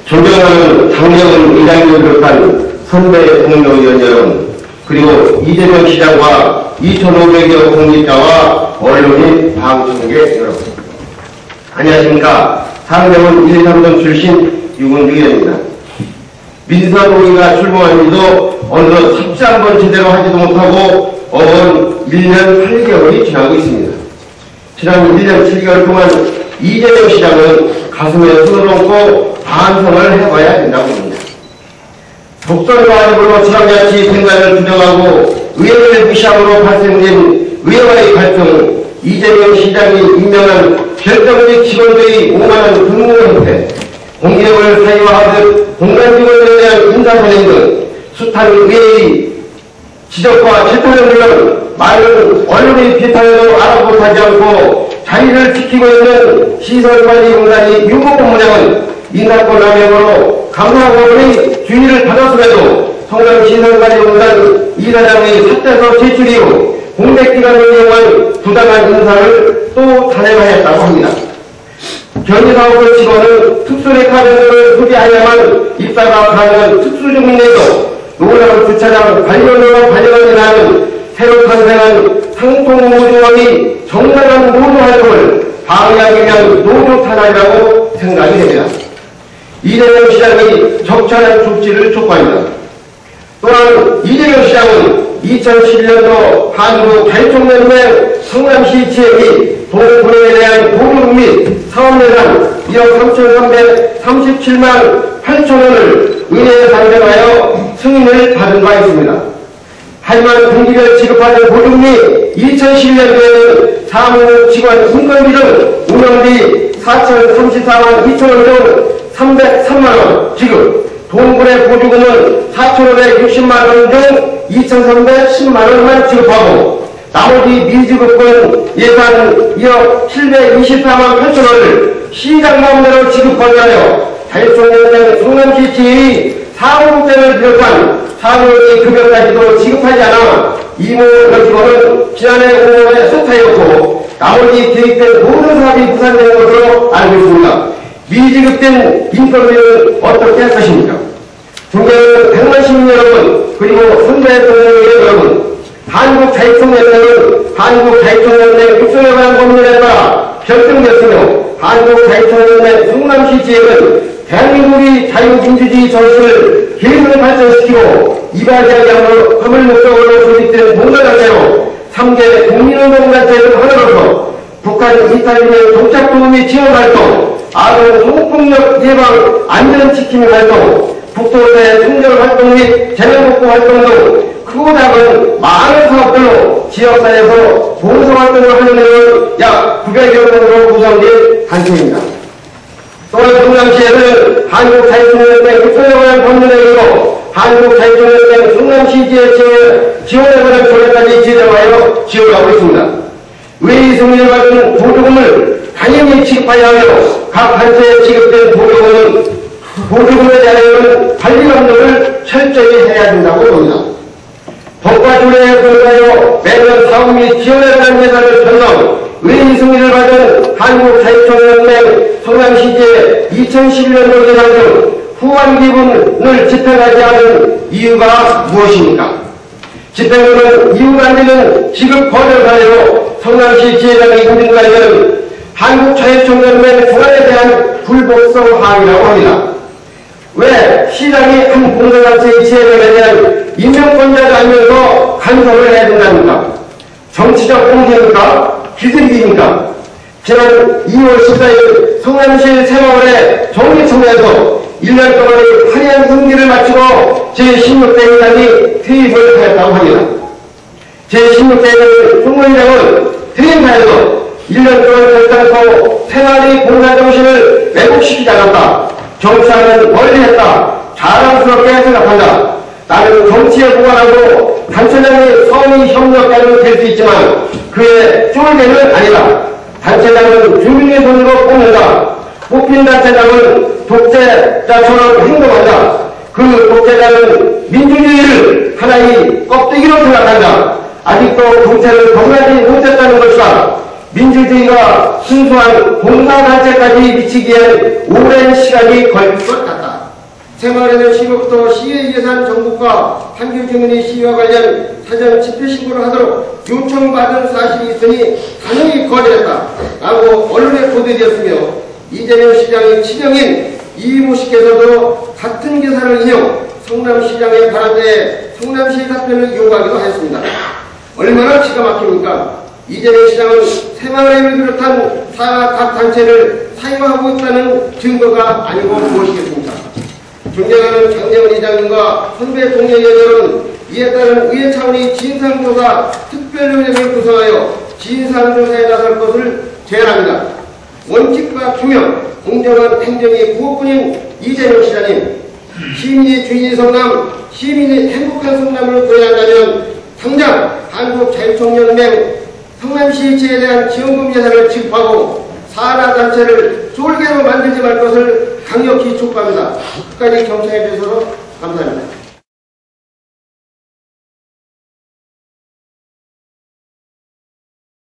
존경하는 장경은 의장님을 비롯한 선배 동료의원 여러분, 그리고 이재명 시장과 2,500여 공직자와 언론인 방청객 여러분, 안녕하십니까. 상명은 1, 3동 출신 유근주 의원입니다. 민주당의가 출범한 지도 어느덧 섭씨 한번 제대로 하지도 못하고 어언 1년 8개월이 지나고 있습니다. 지난 1년 7개월 동안 이재명 시장은 가슴에 손을 얹고 반성을 해봐야 된다고 봅니다. 독선과 입으로 지방자치 생각을 주장하고 의회를 무시함으로 발생된 의회와의 갈등, 이재명 시장이 임명한 결정직 직원들의 오만한 근무 형태, 공기력을 사유화하듯 공간 직원들에 대한 인사선행 등 숱한 의회의 지적과 재탄을 물론 많은 언론의 비판에도 알아보지 않고 자리를 지키고 있는 시설관리공단이 유목공무장은 인사권 남용으로 감사원의 주의를 받았음에도 성남시설관리공단 이사장의 사퇴서 제출 이후 공백기간을 이용한 부당한 인사를 또 단행하였다고 합니다. 견제사업을 직원은 특수레카드를 소지하야만 입사가 가능한 특수증명에도 노란 주차장 관련으로 발령을 하는 새로 탄생한 상통노조의 정당한 노조활동을 방해하기 위한 노조 탄압이라고 생각이 됩니다. 이재명 시장이 적절한 조치를 촉구합니다. 또한 이재명 시장은 2011년도 한국자유총연맹 성남시 지역이 동분해에 대한 보조금 및 사업예산 1억 3,337만 8천원을 의회에 상정하여 승인을 받은 바 있습니다. 하지만 분기별 지급하는 보조금이 2011년도에는 사무 직원 인건비 등 운영비 4,034만 2천원 중 303만원 지급, 동분해 보조금은 4,560만원 중 2,310만원만 지급하고 나머지 미지급분 예산 2억 724만 8천원을 시장 마음대로 지급하게 하여 자유총연맹 성남시 지의 사무국장을 비롯한 사무의 급여까지도 지급하지 않아 이모 여직원은 지난해 5월에 사퇴였고 나머지 계획된 모든 사업이 무산되는 것으로 알고 있습니다. 미지급된 인건비는 어떻게 할 것입니까? 존경하는 백만 시민 여러분, 그리고 선대 동료의 여러분, 한국자유총연맹은 한국자유총연맹 육성에 관한 법률에 따라 결정되었으며 한국자유총연맹 성남시 지역은 대한민국의 자유민주주의 정신을 계속 발전시키고 이바지하게 목적으로 조직된 봉사단체로 3개 국민운동단체 중 하나로서 북한 이탈리아 정착도우 및 지원활동, 아동 성폭력 예방 안전지킴이 활동, 북도대 통절 활동 및 재난복구 활동 등 크고 작은 많은 사업들로 지역사회에서 봉사활동을 하는 데는 약 900여 명으로 구성된 단체입니다. 또한 성남시에는 한국자유총연맹 육성에 관한 법률에 의로 한국자유총연맹 성남시지의 지원에 관한 조례까지 제정하여 지원하고 있습니다. 의회 승인을 받은 보조금을 당연히 지급하여야 하며 각 단체에 지급된 보조금에 대하여는 관리 감독을 철저히 해야 된다고 봅니다. 법과 조례에 근거하여 매년 사업 및 지원에 관한 예산을 편성, 의회 승인을 받은 한국자유총연맹 성남시지의 2011년도 예산 중 후한 기분을 집행하지 않은 이유가 무엇입니까? 집행은 이유가 안 되는 지급 거절 사례로 성남시 지회장의 인증관리는 한국자유총연맹 중앙에 대한 불복성 항의라고 합니다. 왜 시장이 한 공동단체의 지회장에 대한 임명권자가 아니면서 간섭을 해야 된답니까? 정치적 공세입니까? 기승기입니까? 지난 2월 14일 성남시 새마을의 정리청에서 1년 동안의 화려한 승리를 마치고 제16대 회장이 퇴임을 하였다고 합니다. 제16대 총무회장은 퇴임하여서 1년 동안 결단코 생활의 봉사정신을 왜곡시키지 않았다. 정치하면 멀리했다. 자랑스럽게 생각한다. 나는 정치에 보관하고 단체장의 선의 협력가는 될 수 있지만 그의 쫄개는 아니다. 단체장은 주민의 손으로 뽑는다. 뽑힌 단체장은 독재자처럼 행동한다. 그 독재자는 민주주의를 하나의 껍데기로 생각한다. 아직도 정체를 벗어나지 못했다는 것이다. 민주주의가 순수한 봉사단체까지 미치기엔 오랜 시간이 걸릴 것 같다. 새마을에는 시부터 시의 예산 정국과 판교 주민이 시와 관련 사전 집회 신고를 하도록 요청받은 사실이 있으니 단호히 거절했다 라고 언론에 보도되었으며, 이재명 시장의 친형인 이모 씨께서도 같은 기사를 인용 성남시장의 바람대에 성남시 답변을 요구하기도 하였습니다. 얼마나 기가 막힙니까? 이재명 시장은 새마을을 비롯한 각 단체를 사유하고 있다는 증거가 아니고 무엇이겠습니까? 존경하는 장재원 이장님과 선배 동료연결은 이에 따른 의회 차원의 진상조사 특별위원회를 구성하여 진상조사에 나설 것을 제안합니다. 원칙과 투명, 공정한 행정이 구호뿐인 이재명 시장님, 시민이 주인인 성남, 시민이 행복한 성남을 구해야 한다면 당장 한국자유총연맹 성남시에 대한 지원금 예산을 지급하고 산하단체를 쫄개로 만들지 말 것을 강력히 촉구합니다. 끝까지 경청해 주셔서 감사합니다.